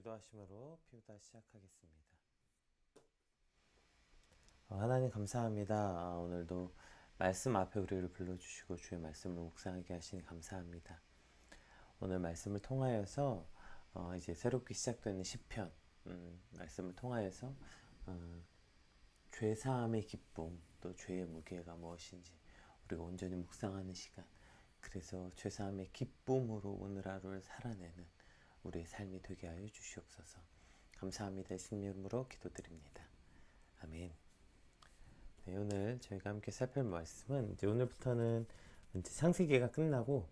기도하심으로 피우다 시작하겠습니다. 하나님 감사합니다. 오늘도 말씀 앞에 우리를 불러주시고 주의 말씀을 묵상하게 하시니 감사합니다. 오늘 말씀을 통하여서 이제 새롭게 시작되는 시편 말씀을 통하여서 죄사함의 기쁨 또 죄의 무게가 무엇인지 우리가 온전히 묵상하는 시간, 그래서 죄사함의 기쁨으로 오늘 하루를 살아내는 우리의 삶이 되게 하여 주시옵소서. 감사합니다. 예수님 이름으로 기도드립니다. 아멘. 네, 오늘 저희가 함께 살필 말씀은 이제 오늘부터는 이제 창세기가 끝나고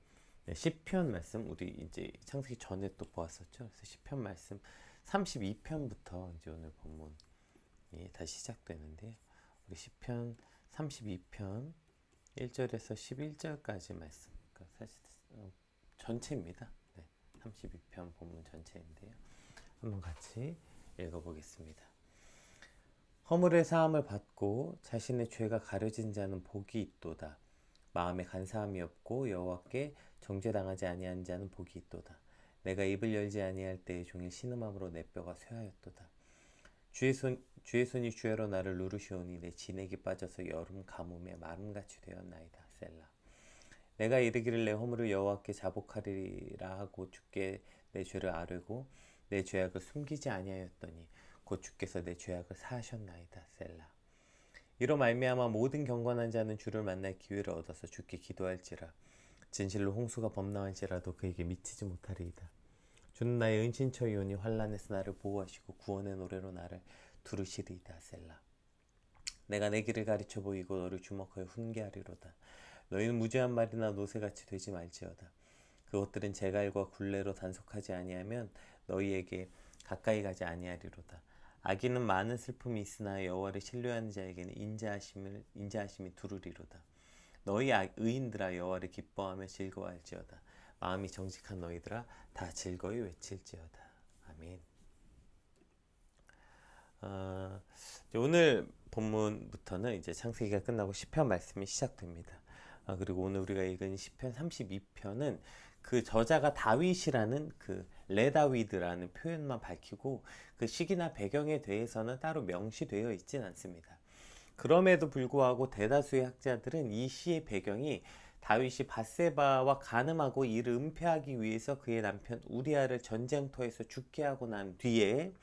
시편 말씀, 우리 이제 창세기 전에 또 보았었죠. 그래서 시편 말씀 32편부터 이제 오늘 본문이 다시 시작되는데요. 우리 시편 32편 1절에서 11절까지 말씀, 그러니까 사실 전체입니다. 네, 32편 본문 전체인데요. 한번 같이 읽어보겠습니다. 허물의 사함을 받고 자신의 죄가 가려진 자는 복이 있도다. 마음에 간사함이 없고 여호와께 정죄당하지 아니한 자는 복이 있도다. 내가 입을 열지 아니할 때에 종일 신음함으로 내 뼈가 쇠하였도다. 주의 손이 주야로 나를 누르시오니 내 진액이 빠져서 여름 가뭄에 마름같이 되었나이다. 셀라. 내가 이르기를 내 허물을 여호와께 자복하리라 하고 주께 내 죄를 아뢰고 내 죄악을 숨기지 아니하였더니 곧 주께서 내 죄악을 사하셨나이다. 셀라. 이로 말미암아 모든 경건한 자는 주를 만날 기회를 얻어서 주께 기도할지라. 진실로 홍수가 범람할지라도 그에게 미치지 못하리이다. 주는 나의 은신처이오니 환난에서 나를 보호하시고 구원의 노래로 나를 두르시리이다. 셀라. 내가 내 길을 가르쳐 보이고 너를 주목하여 훈계하리로다. 너희는 무죄한 말이나 노새같이 되지 말지어다. 그것들은 제갈과 굴레로 단속하지 아니하면 너희에게 가까이 가지 아니하리로다. 악인은 많은 슬픔이 있으나 여호와를 신뢰하는 자에게는 인자하심이 두루리로다. 너희 의인들아 여호와를 기뻐하며 즐거워할지어다. 마음이 정직한 너희들아 다 즐거이 외칠지어다. 아멘. 오늘 본문부터는 이제 창세기가 끝나고 시편 말씀이 시작됩니다. 그리고 오늘 우리가 읽은 시편 32편은 그 저자가 다윗이라는 그 레다위드라는 표현만 밝히고 그 시기나 배경에 대해서는 따로 명시되어 있진 않습니다. 그럼에도 불구하고 대다수의 학자들은 이 시의 배경이 다윗이 밧세바와 간음하고 이를 은폐하기 위해서 그의 남편 우리아를 전쟁터에서 죽게 하고 난 뒤에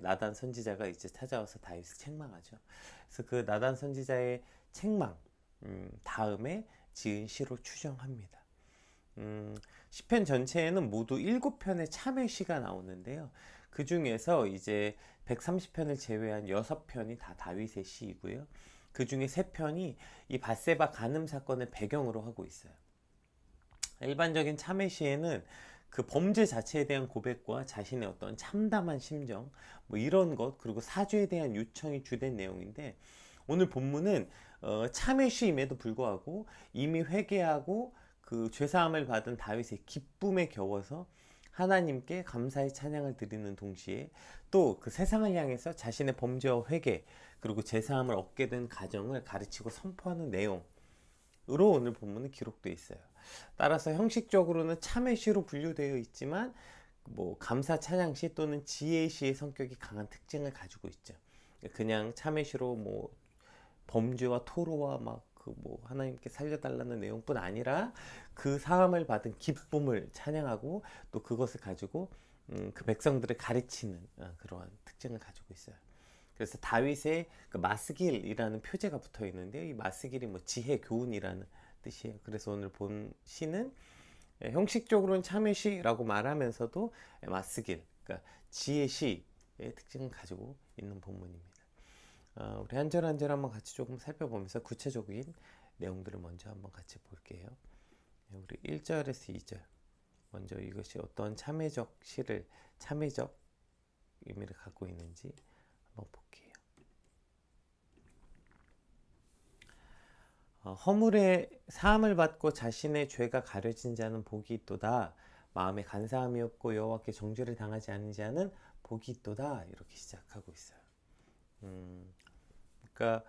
나단 선지자가 이제 찾아와서 다윗을 책망하죠. 그래서 그 나단 선지자의 책망 다음에 지은 시로 추정합니다. 시편 전체에는 모두 7편의 참회시가 나오는데요. 그 중에서 이제 130편을 제외한 6편이 다 다윗의 시이고요. 그 중에 3편이 이 밧세바 간음 사건을 배경으로 하고 있어요. 일반적인 참회시에는 그 범죄 자체에 대한 고백과 자신의 어떤 참담한 심정, 뭐 이런 것, 그리고 사죄에 대한 요청이 주된 내용인데, 오늘 본문은 참회시임에도 불구하고 이미 회개하고 그 죄사함을 받은 다윗의 기쁨에 겨워서 하나님께 감사의 찬양을 드리는 동시에 또 그 세상을 향해서 자신의 범죄와 회개 그리고 죄사함을 얻게 된 가정을 가르치고 선포하는 내용으로 오늘 본문은 기록되어 있어요. 따라서 형식적으로는 참회시로 분류되어 있지만 뭐 감사 찬양시 또는 지혜시의 성격이 강한 특징을 가지고 있죠. 그냥 참회시로 뭐 범죄와 토로와 막 그 뭐 하나님께 살려달라는 내용뿐 아니라 그 사함을 받은 기쁨을 찬양하고 또 그것을 가지고 그 백성들을 가르치는 그러한 특징을 가지고 있어요. 그래서 다윗의 그 마스길이라는 표제가 붙어 있는데요. 이 마스길이 뭐 지혜, 교훈이라는 뜻이에요. 그래서 오늘 본 시는 형식적으로는 참회시라고 말하면서도 마스길, 그러니까 지혜시의 특징을 가지고 있는 본문입니다. 우리 한 절 한 절 한번 같이 조금 살펴보면서 구체적인 내용들을 먼저 한번 같이 볼게요. 우리 1절에서 2절. 먼저 이것이 어떤 참회적 의미를 갖고 있는지 한번 볼게요. 허물의 사함을 받고 자신의 죄가 가려진 자는 복이 있도다. 마음에 간사함이 없고 여호와께 정죄를 당하지 않은 자는 복이 있도다. 이렇게 시작하고 있어요. 그러니까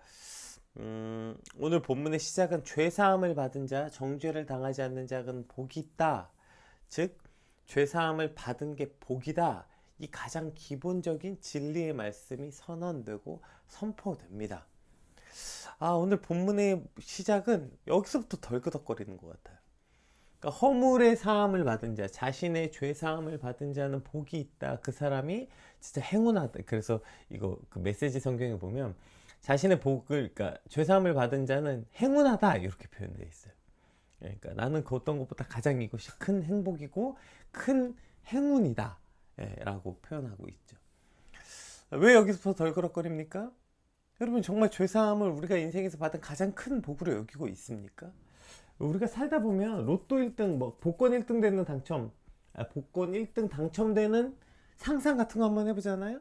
오늘 본문의 시작은 죄사함을 받은 자, 정죄를 당하지 않는 자는 복이 있다. 즉 죄사함을 받은 게 복이다. 이 가장 기본적인 진리의 말씀이 선언되고 선포됩니다. 오늘 본문의 시작은 여기서부터 덜그덕거리는 것 같아요. 그러니까 허물의 사함을 받은 자, 자신의 죄 사함을 받은 자는 복이 있다. 그 사람이 진짜 행운하다. 그래서 이거 그 메시지 성경에 보면 자신의 복을, 그러니까 죄 사함을 받은 자는 행운하다 이렇게 표현되어 있어요. 그러니까 나는 그 어떤 것보다 가장 이것이 큰 행복이고 큰 행운이다 라고 표현하고 있죠. 왜 여기서 덜그덕거립니까? 여러분, 정말 죄사함을 우리가 인생에서 받은 가장 큰 복으로 여기고 있습니까? 우리가 살다 보면 로또 1등, 복권 1등 되는 복권 1등 당첨되는 상상 같은 거 한번 해보잖아요.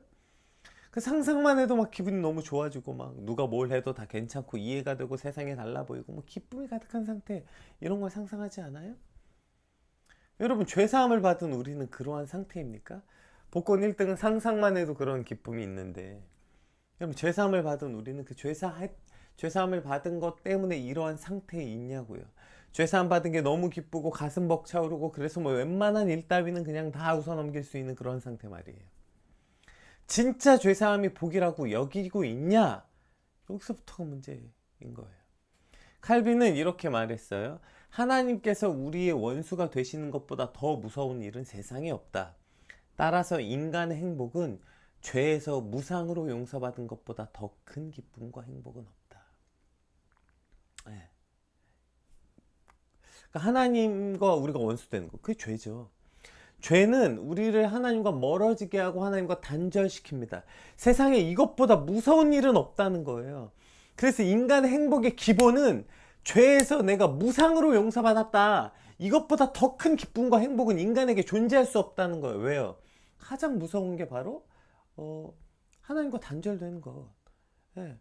그 상상만 해도 막 기분이 너무 좋아지고, 막 누가 뭘 해도 다 괜찮고 이해가 되고 세상에 달라 보이고 뭐 기쁨이 가득한 상태, 이런 걸 상상하지 않아요? 여러분, 죄사함을 받은 우리는 그러한 상태입니까? 복권 1등은 상상만 해도 그런 기쁨이 있는데, 여러분, 죄사함을 받은 우리는 그 죄사함을 받은 것 때문에 이러한 상태에 있냐고요. 죄사함 받은 게 너무 기쁘고 가슴 벅차오르고, 그래서 뭐 웬만한 일 따위는 그냥 다 웃어넘길 수 있는 그런 상태 말이에요. 진짜 죄사함이 복이라고 여기고 있냐? 여기서부터가 문제인 거예요. 칼빈은 이렇게 말했어요. 하나님께서 우리의 원수가 되시는 것보다 더 무서운 일은 세상에 없다. 따라서 인간의 행복은 죄에서 무상으로 용서받은 것보다 더 큰 기쁨과 행복은 없다. 네. 그러니까 하나님과 우리가 원수되는 거, 그게 죄죠. 죄는 우리를 하나님과 멀어지게 하고 하나님과 단절시킵니다. 세상에 이것보다 무서운 일은 없다는 거예요. 그래서 인간의 행복의 기본은 죄에서 내가 무상으로 용서받았다. 이것보다 더 큰 기쁨과 행복은 인간에게 존재할 수 없다는 거예요. 왜요? 가장 무서운 게 바로 하나님과 단절되는 것. 네.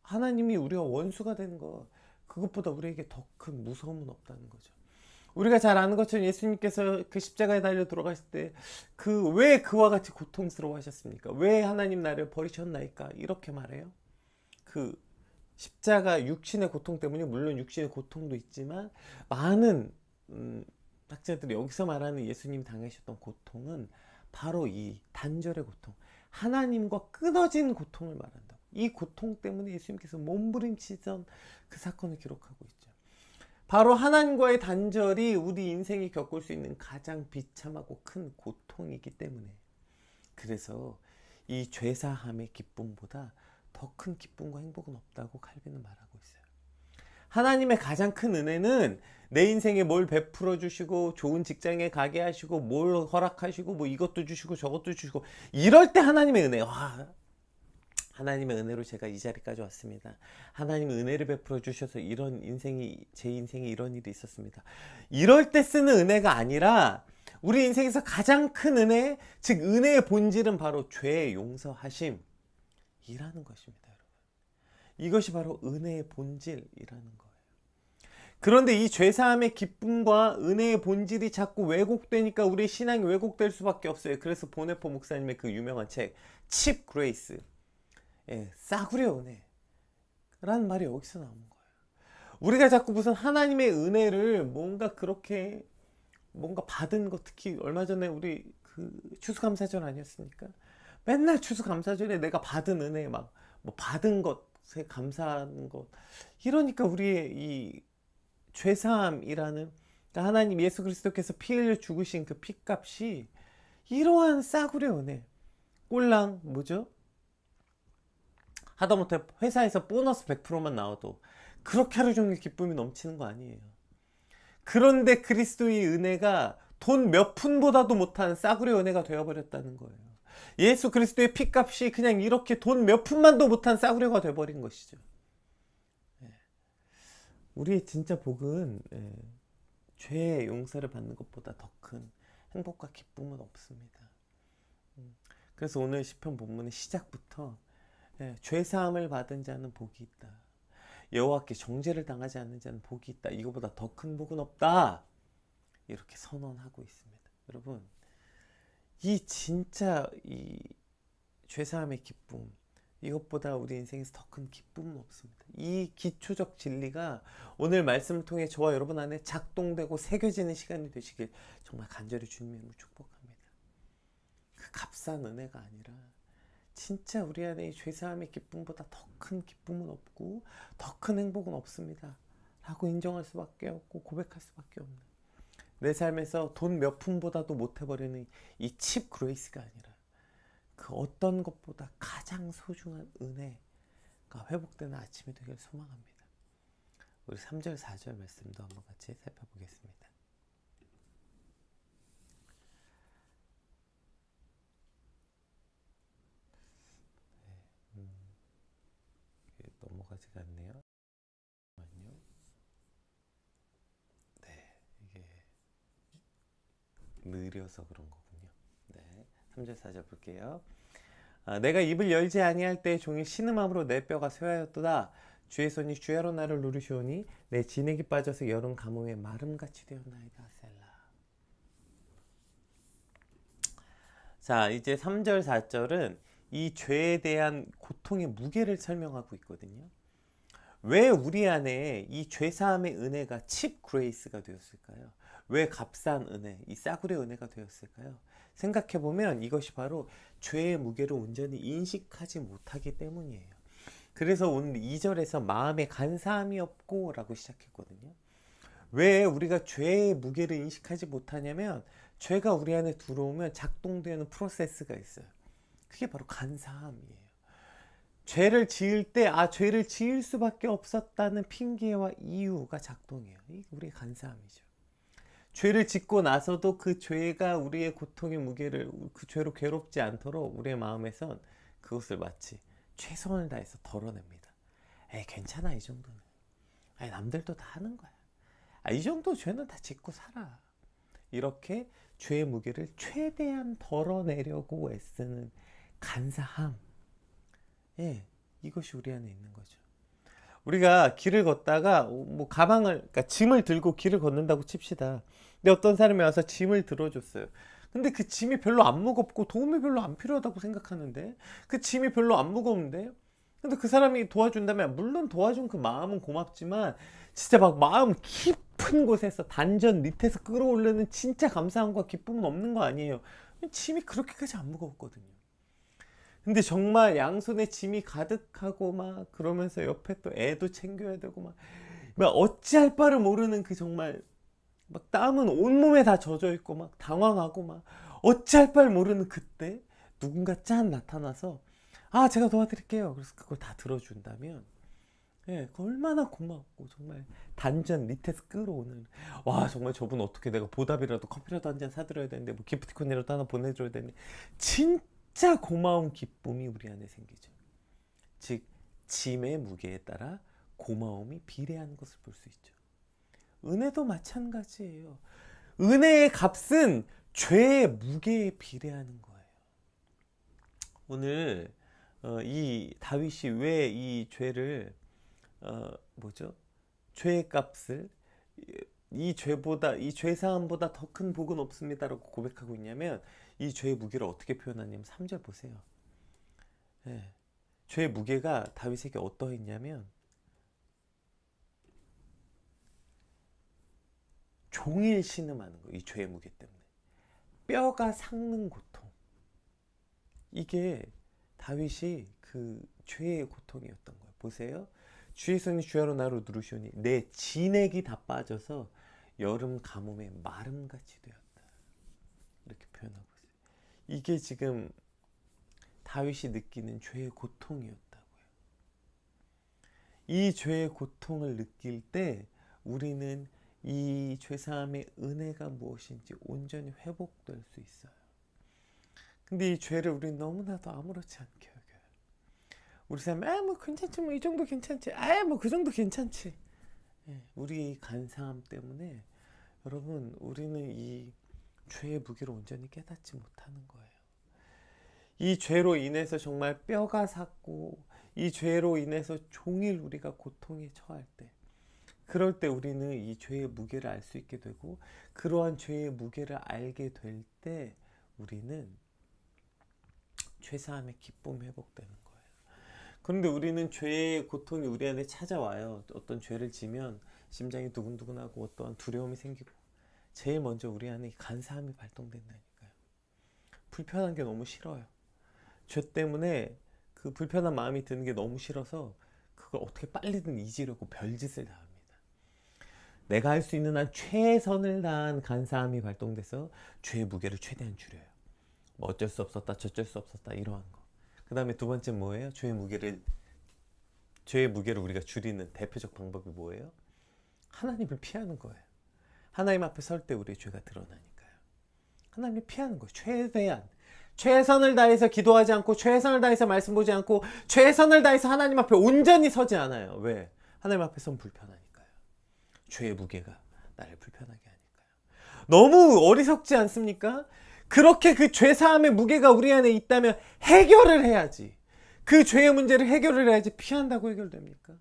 하나님이 우리가 원수가 되는 것. 그것보다 우리에게 더 큰 무서움은 없다는 거죠. 우리가 잘 아는 것처럼 예수님께서 그 십자가에 달려 돌아가실 때 왜 그와 같이 고통스러워 하셨습니까? 왜 하나님 나를 버리셨나이까? 이렇게 말해요. 그 십자가 육신의 고통 때문에, 물론 육신의 고통도 있지만 많은 학자들이 여기서 말하는 예수님이 당하셨던 고통은 바로 이 단절의 고통, 하나님과 끊어진 고통을 말한다. 이 고통 때문에 예수님께서 몸부림치던 그 사건을 기록하고 있죠. 바로 하나님과의 단절이 우리 인생이 겪을 수 있는 가장 비참하고 큰 고통이기 때문에, 그래서 이 죄사함의 기쁨보다 더 큰 기쁨과 행복은 없다고 칼빈은 말하고 있어요. 하나님의 가장 큰 은혜는 내 인생에 뭘 베풀어 주시고 좋은 직장에 가게 하시고 뭘 허락하시고 뭐 이것도 주시고 저것도 주시고, 이럴 때 하나님의 은혜, 하나님의 은혜로 제가 이 자리까지 왔습니다. 하나님의 은혜를 베풀어 주셔서 제 인생에 이런 일이 있었습니다. 이럴 때 쓰는 은혜가 아니라 우리 인생에서 가장 큰 은혜, 즉 은혜의 본질은 바로 죄의 용서하심이라는 것입니다, 여러분. 이것이 바로 은혜의 본질이라는 거예요. 그런데 이 죄사함의 기쁨과 은혜의 본질이 자꾸 왜곡되니까 우리의 신앙이 왜곡될 수밖에 없어요. 그래서 보네포 목사님의 그 유명한 책 칩 그레이스, 싸구려 은혜라는 말이 여기서 나오는 거예요. 우리가 자꾸 무슨 하나님의 은혜를 뭔가 받은 것, 특히 얼마 전에 우리 그 추수감사절 아니었습니까? 맨날 추수감사절에 내가 받은 은혜, 뭐 받은 것에 감사하는 것, 이러니까 우리의 이 죄사함이라는, 그러니까 하나님 예수 그리스도께서 피 흘려 죽으신 그 피값이 이러한 싸구려 은혜, 꼴랑 뭐죠? 하다못해 회사에서 보너스 100%만 나와도 그렇게 하루 종일 기쁨이 넘치는 거 아니에요. 그런데 그리스도의 은혜가 돈 몇 푼보다도 못한 싸구려 은혜가 되어버렸다는 거예요. 예수 그리스도의 피값이 그냥 이렇게 돈 몇 푼만도 못한 싸구려가 되어버린 것이죠. 우리의 진짜 복은 죄의 용서를 받는 것보다 더 큰 행복과 기쁨은 없습니다. 그래서 오늘 시편 본문의 시작부터 죄사함을 받은 자는 복이 있다. 여호와께 정죄를 당하지 않는 자는 복이 있다. 이거보다 더 큰 복은 없다. 이렇게 선언하고 있습니다. 여러분, 진짜 이 죄사함의 기쁨, 이것보다 우리 인생에서 더 큰 기쁨은 없습니다. 이 기초적 진리가 오늘 말씀을 통해 저와 여러분 안에 작동되고 새겨지는 시간이 되시길 정말 간절히 주님의 이름으로 축복합니다. 그 값싼 은혜가 아니라 진짜 우리 안에 이 죄사함의 기쁨보다 더 큰 기쁨은 없고 더 큰 행복은 없습니다 라고 인정할 수밖에 없고 고백할 수밖에 없는, 내 삶에서 돈 몇 푼보다도 못해버리는 이 칩 그레이스가 아니라 그 어떤 것보다 가장 소중한 은혜가 회복되는 아침이 되길 소망합니다. 우리 3절 4절 말씀도 한번 같이 살펴보겠습니다. 넘어가지가 않네요. 잠깐만요. 네, 이게 느려서 그런 거군요. 네, 3절 4절 볼게요. 내가 입을 열지 아니할 때 종일 신음함으로 내 뼈가 쇠하였도다. 주의 손이 주야로 나를 누르시오니 내 진액이 빠져서 여름 가뭄에 마름같이 되었나이다. 셀라. 자, 이제 3절 4절은 이 죄에 대한 고통의 무게를 설명하고 있거든요. 왜 우리 안에 이 죄사함의 은혜가 칩 그레이스가 되었을까요? 왜 값싼 은혜, 이 싸구려 은혜가 되었을까요? 생각해보면 이것이 바로 죄의 무게를 온전히 인식하지 못하기 때문이에요. 그래서 오늘 2절에서 마음에 간사함이 없고 라고 시작했거든요. 왜 우리가 죄의 무게를 인식하지 못하냐면 죄가 우리 안에 들어오면 작동되는 프로세스가 있어요. 그게 바로 간사함이에요. 죄를 지을 때 죄를 지을 수밖에 없었다는 핑계와 이유가 작동해요. 이게 우리의 간사함이죠. 죄를 짓고 나서도 그 죄가 우리의 고통의 무게를, 그 죄로 괴롭지 않도록 우리의 마음에선 그것을 마치 최선을 다해서 덜어냅니다. 괜찮아, 이 정도는. 남들도 다 하는 거야. 이 정도 죄는 다 짓고 살아. 이렇게 죄의 무게를 최대한 덜어내려고 애쓰는 간사함. 이것이 우리 안에 있는 거죠. 우리가 길을 걷다가 그러니까 짐을 들고 길을 걷는다고 칩시다. 근데 어떤 사람이 와서 짐을 들어줬어요. 근데 그 짐이 별로 안 무겁고 도움이 별로 안 필요하다고 생각하는데, 그 짐이 별로 안 무거운데, 근데 그 사람이 도와준다면 물론 도와준 그 마음은 고맙지만 진짜 막 마음 깊은 곳에서 단전 밑에서 끌어올리는 진짜 감사함과 기쁨은 없는 거 아니에요. 짐이 그렇게까지 안 무거웠거든요. 근데 정말 양손에 짐이 가득하고 막 그러면서 옆에 또 애도 챙겨야 되고 막 어찌할 바를 모르는 그 정말 막 땀은 온몸에 다 젖어 있고 막 당황하고 막 어찌할 바를 모르는 그때 누군가 짠 나타나서 제가 도와드릴게요. 그래서 그걸 다 들어준다면 얼마나 고맙고 정말 단전 밑에서 끌어오는, 정말 저분 어떻게 내가 보답이라도 커피라도 한 잔 사드려야 되는데 뭐 기프티콘이라도 하나 보내드려야 되는데 진짜 고마운 기쁨이 우리 안에 생기죠. 즉 짐의 무게에 따라 고마움이 비례하는 것을 볼 수 있죠. 은혜도 마찬가지예요. 은혜의 값은 죄의 무게에 비례하는 거예요. 오늘 이 다윗이 왜 이 죄를 죄의 값을 이 죄사함보다 더 큰 복은 없습니다라고 고백하고 있냐면, 이 죄의 무게를 어떻게 표현하냐면 3절 보세요. 죄의 무게가 다윗에게 어떠했냐면 종일 신음하는 거예요. 이 죄의 무게 때문에 뼈가 삭는 고통, 이게 다윗이 그 죄의 고통이었던 거예요. 보세요. 주의 손이 주야로 나로 누르시오니 내 진액이 다 빠져서 여름 가뭄에 마름같이 되었다. 이렇게 표현하고 있어요. 이게 지금 다윗이 느끼는 죄의 고통이었다고요. 이 죄의 고통을 느낄 때 우리는 이 죄사함의 은혜가 무엇인지 온전히 회복될 수 있어요. 근데 이 죄를 우리는 너무나도 아무렇지 않게 여겨요. 우리 삶에 뭐 괜찮지, 뭐 이 정도 괜찮지, 뭐 그 정도 괜찮지. 우리의 간사함 때문에 여러분, 우리는 이 죄의 무게를 온전히 깨닫지 못하는 거예요. 이 죄로 인해서 정말 뼈가 삭고, 이 죄로 인해서 종일 우리가 고통에 처할 때, 그럴 때 우리는 이 죄의 무게를 알 수 있게 되고, 그러한 죄의 무게를 알게 될 때 우리는 죄사함의 기쁨이 회복되는 거예요. 그런데 우리는 죄의 고통이 우리 안에 찾아와요. 어떤 죄를 지면 심장이 두근두근하고 어떠한 두려움이 생기고 제일 먼저 우리 안에 간사함이 발동된다니까요. 불편한 게 너무 싫어요. 죄 때문에 그 불편한 마음이 드는 게 너무 싫어서 그걸 어떻게 빨리든 잊으려고 별짓을 다 합니다. 내가 할 수 있는 한 최선을 다한 간사함이 발동돼서 죄의 무게를 최대한 줄여요. 뭐 어쩔 수 없었다, 저쩔 수 없었다 이러한 거. 그 다음에 두 번째 뭐예요? 죄의 무게를 우리가 줄이는 대표적 방법이 뭐예요? 하나님을 피하는 거예요. 하나님 앞에 설 때 우리의 죄가 드러나니까요. 하나님을 피하는 거예요. 최대한 최선을 다해서 기도하지 않고, 최선을 다해서 말씀 보지 않고, 최선을 다해서 하나님 앞에 온전히 서지 않아요. 왜? 하나님 앞에 서면 불편하니까요. 죄의 무게가 나를 불편하게 하니까요. 너무 어리석지 않습니까? 그렇게 그 죄사함의 무게가 우리 안에 있다면 해결을 해야지. 그 죄의 문제를 해결을 해야지 피한다고 해결됩니까?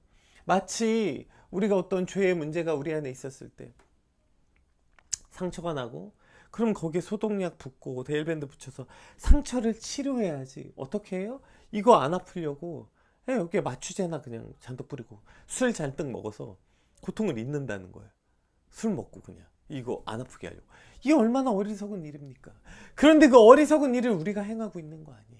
마치 우리가 어떤 죄의 문제가 우리 안에 있었을 때 상처가 나고, 그럼 거기에 소독약 붓고 데일밴드 붙여서 상처를 치료해야지. 어떻게 해요? 이거 안 아프려고 여기에 마취제나 그냥 잔뜩 뿌리고 술 잔뜩 먹어서 고통을 잊는다는 거예요. 술 먹고 그냥 이거 안 아프게 하려고. 이게 얼마나 어리석은 일입니까? 그런데 그 어리석은 일을 우리가 행하고 있는 거 아니에요.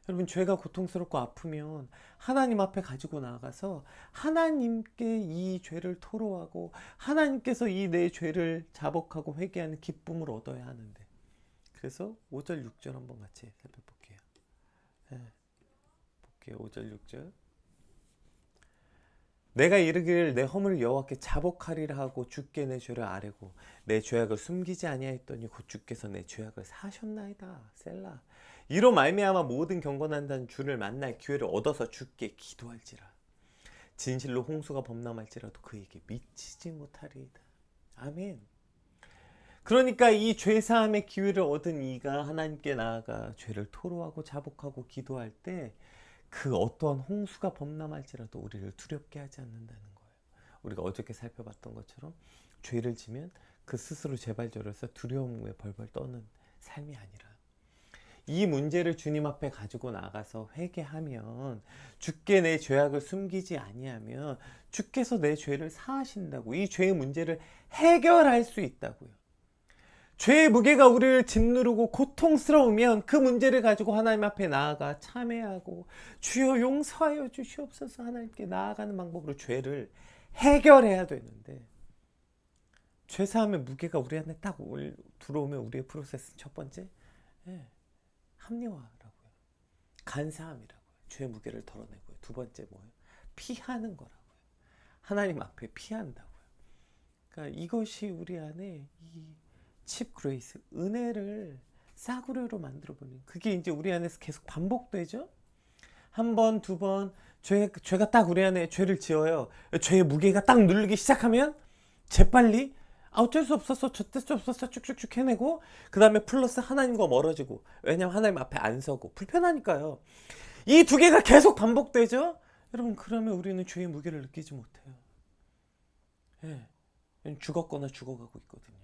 여러분, 죄가 고통스럽고 아프면 하나님 앞에 가지고 나가서 하나님께 이 죄를 토로하고 하나님께서 이 내 죄를 자복하고 회개하는 기쁨을 얻어야 하는데, 그래서 5절 6절 한번 같이 살펴볼게요. 볼게요. 5절 6절. 내가 이르기를 내 허물을 여호와께 자복하리라 하고 주께 내 죄를 아뢰고 내 죄악을 숨기지 아니하였더니 곧 주께서 내 죄악을 사하셨나이다. 셀라. 이로 말미암아 모든 경건한 주를 만날 기회를 얻어서 주께 기도할지라. 진실로 홍수가 범람할지라도 그에게 미치지 못하리이다. 아멘. 그러니까 이 죄사함의 기회를 얻은 이가 하나님께 나아가 죄를 토로하고 자복하고 기도할 때 그 어떠한 홍수가 범람할지라도 우리를 두렵게 하지 않는다는 거예요. 우리가 어저께 살펴봤던 것처럼 죄를 지면 그 스스로 재발절해서 두려움에 벌벌 떠는 삶이 아니라, 이 문제를 주님 앞에 가지고 나가서 회개하면, 주께 내 죄악을 숨기지 아니하면 주께서 내 죄를 사하신다고, 이 죄의 문제를 해결할 수 있다고요. 죄의 무게가 우리를 짓누르고 고통스러우면 그 문제를 가지고 하나님 앞에 나아가 참회하고 주여 용서하여 주시옵소서 하나님께 나아가는 방법으로 죄를 해결해야 되는데, 죄사함의 무게가 우리 안에 딱 들어오면 우리의 프로세스는 첫 번째, 합리화라고요. 간사함이라고요. 죄의 무게를 덜어내고요. 두 번째 뭐예요? 피하는 거라고요. 하나님 앞에 피한다고요. 그러니까 이것이 우리 안에 이 칩 그레이스, 은혜를 싸구려로 만들어버리는, 그게 이제 우리 안에서 계속 반복되죠. 한 번, 두 번, 죄가 딱 우리 안에 죄를 지어요. 죄의 무게가 딱 누르기 시작하면 재빨리 어쩔 수 없었어, 저쩔 수 없었어 쭉쭉쭉 해내고, 그 다음에 플러스 하나님과 멀어지고, 왜냐면 하나님 앞에 안 서고 불편하니까요. 이 두 개가 계속 반복되죠. 여러분, 그러면 우리는 죄의 무게를 느끼지 못해요. 죽었거나 죽어가고 있거든요.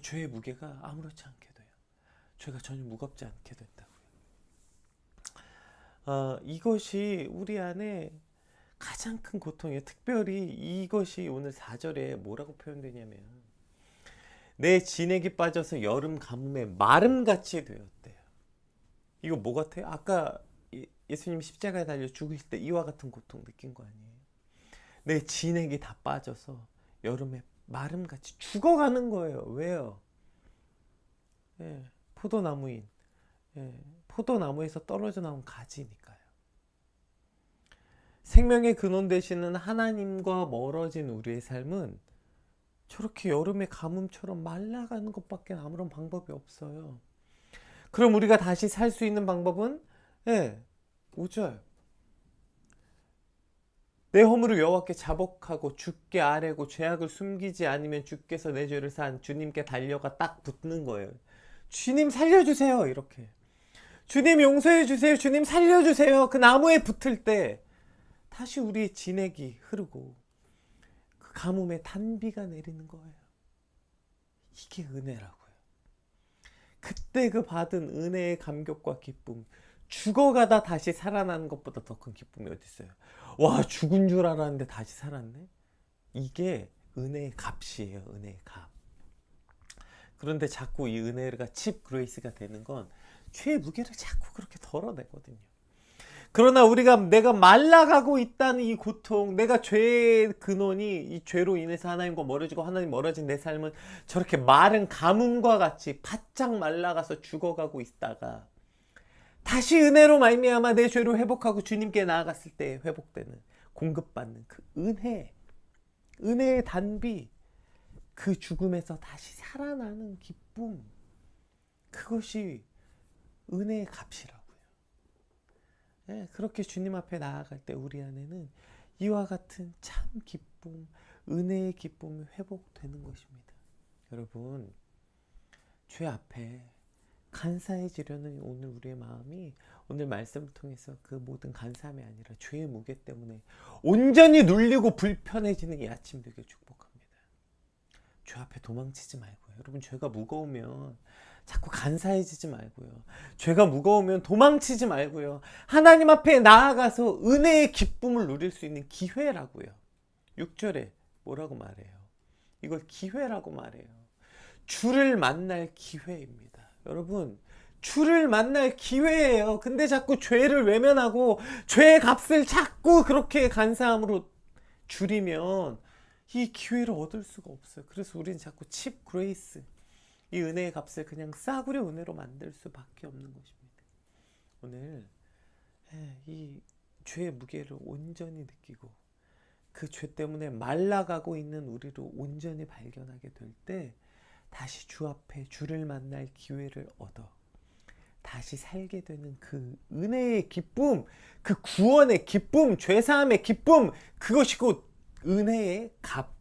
죄의 무게가 아무렇지 않게 돼요. 죄가 전혀 무겁지 않게 된다고요. 이것이 우리 안에 가장 큰 고통이에요. 특별히 이것이 오늘 4절에 뭐라고 표현되냐면, 내 진액이 빠져서 여름 가뭄에 마름같이 되었대요. 이거 뭐 같아요? 아까 예수님 십자가에 달려 죽으실 때 이와 같은 고통 느낀 거 아니에요? 내 진액이 다 빠져서 여름에 마름같이 죽어가는 거예요. 왜요? 포도나무인, 포도나무에서 떨어져 나온 가지니까요. 생명의 근원 되시는 하나님과 멀어진 우리의 삶은 저렇게 여름의 가뭄처럼 말라가는 것밖에 아무런 방법이 없어요. 그럼 우리가 다시 살 수 있는 방법은 5절. 내 허물을 여호와께 자복하고 주께 아뢰고 죄악을 숨기지 않으면 주께서 내 죄를 사한 주님께 달려가 딱 붙는 거예요. 주님 살려주세요. 이렇게. 주님 용서해 주세요. 주님 살려주세요. 그 나무에 붙을 때 다시 우리의 진액이 흐르고 그 가뭄에 단비가 내리는 거예요. 이게 은혜라고요. 그때 그 받은 은혜의 감격과 기쁨, 죽어가다 다시 살아나는 것보다 더 큰 기쁨이 어디 있어요? 와, 죽은 줄 알았는데 다시 살았네. 이게 은혜의 값이에요. 은혜의 값. 그런데 자꾸 이 은혜가 칩 그레이스가 되는 건 죄의 무게를 자꾸 그렇게 덜어내거든요. 그러나 내가 말라가고 있다는 이 고통, 내가 죄의 근원이 이 죄로 인해서 하나님과 멀어지고 하나님 멀어진 내 삶은 저렇게 마른 가뭄과 같이 바짝 말라가서 죽어가고 있다가 다시 은혜로 말미암아 내 죄로 회복하고 주님께 나아갔을 때 회복되는, 공급받는 그 은혜의 단비, 그 죽음에서 다시 살아나는 기쁨, 그것이 은혜의 값이라고요. 네, 그렇게 주님 앞에 나아갈 때 우리 안에는 이와 같은 참 기쁨, 은혜의 기쁨이 회복되는 것입니다. 여러분, 죄 앞에 간사해지려는 오늘 우리의 마음이 오늘 말씀을 통해서 그 모든 간사함이 아니라 죄의 무게 때문에 온전히 눌리고 불편해지는 이 아침 되게 축복합니다. 죄 앞에 도망치지 말고요. 여러분, 죄가 무거우면 자꾸 간사해지지 말고요. 죄가 무거우면 도망치지 말고요. 하나님 앞에 나아가서 은혜의 기쁨을 누릴 수 있는 기회라고요. 6절에 뭐라고 말해요? 이걸 기회라고 말해요. 주를 만날 기회입니다. 여러분, 주를 만날 기회예요. 근데 자꾸 죄를 외면하고 죄의 값을 자꾸 그렇게 간사함으로 줄이면 이 기회를 얻을 수가 없어요. 그래서 우리는 자꾸 칩 그레이스, 이 은혜의 값을 그냥 싸구려 은혜로 만들 수밖에 없는 것입니다. 오늘 이 죄의 무게를 온전히 느끼고 그 죄 때문에 말라가고 있는 우리를 온전히 발견하게 될 때 다시 주 앞에 주를 만날 기회를 얻어 다시 살게 되는 그 은혜의 기쁨, 그 구원의 기쁨, 죄사함의 기쁨, 그것이 곧 은혜의 값,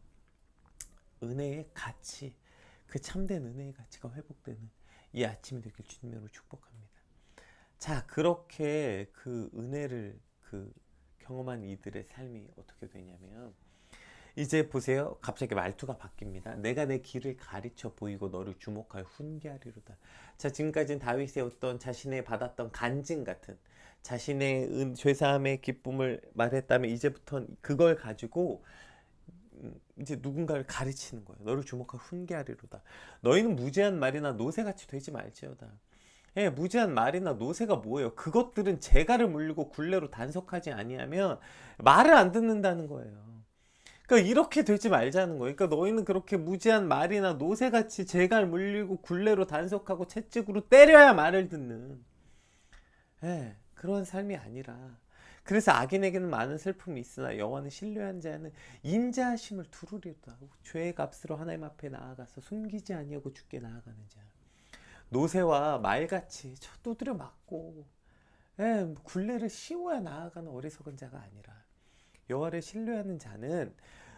은혜의 가치, 그 참된 은혜의 가치가 회복되는 이 아침이 되길 주님으로 축복합니다. 자, 그렇게 그 은혜를 경험한 이들의 삶이 어떻게 되냐면, 이제 보세요. 갑자기 말투가 바뀝니다. 내가 내 길을 가르쳐 보이고 너를 주목하여 훈계하리로다. 자, 지금까지는 다윗의 어떤 자신의 받았던 간증 같은 자신의 죄사함의 기쁨을 말했다면 이제부터는 그걸 가지고 이제 누군가를 가르치는 거예요. 너를 주목하여 훈계하리로다. 너희는 무죄한 말이나 노새같이 되지 말지어다. 예, 무죄한 말이나 노새가 뭐예요? 그것들은 재갈을 물리고 굴레로 단속하지 아니하면 말을 안 듣는다는 거예요. 그러니까 이렇게 되지 말자는 거예요. 그러니까 너희는 그렇게 무지한 말이나 노새같이 재갈 물리고 굴레로 단속하고 채찍으로 때려야 말을 듣는 그런 삶이 아니라, 그래서 악인에게는 많은 슬픔이 있으나 여호와는 신뢰한 자는 인자하심을 두루리로다. 죄의 값으로 하나님 앞에 나아가서 숨기지 아니하고 주께 나아가는 자, 노새와 말같이 두드려 맞고 굴레를 씌워야 나아가는 어리석은 자가 아니라 여호와를 신뢰하는 자는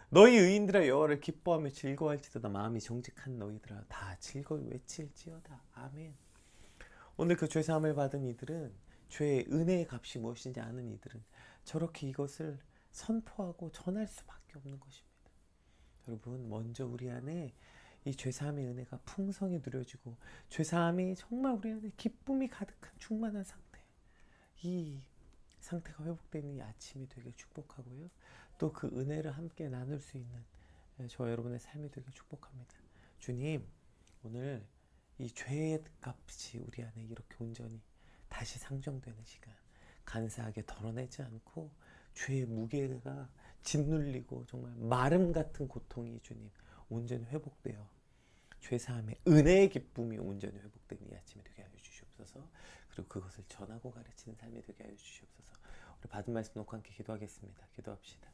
너희 의인들아 여호와를 기뻐하며 즐거워할지어다. 마음이 정직한 너희들아 다 즐거이 외칠지어다. 아멘. 오늘 그 죄사함을 받은 이들은, 죄의 은혜의 값이 무엇인지 아는 이들은 저렇게 이것을 선포하고 전할 수밖에 없는 것입니다. 여러분, 먼저 우리 안에 이 죄사함의 은혜가 풍성히 누려지고 죄사함이 정말 우리 안에 기쁨이 가득한 충만한 상태, 이 상태가 회복되는 이 아침이 되게 축복하고요. 또 그 은혜를 함께 나눌 수 있는 저와 여러분의 삶이 되게 축복합니다. 주님, 오늘 이 죄의 값이 우리 안에 이렇게 온전히 다시 상정되는 시간, 간사하게 덜어내지 않고 죄의 무게가 짓눌리고 정말 마름 같은 고통이 주님 온전히 회복되어 죄사함의 은혜의 기쁨이 온전히 회복되는 이 아침이 되게 하여 주시옵소서. 그리고 그것을 전하고 가르치는 삶이 되게 하여 주시옵소서. 우리 받은 말씀 놓고 함께 기도하겠습니다. 기도합시다.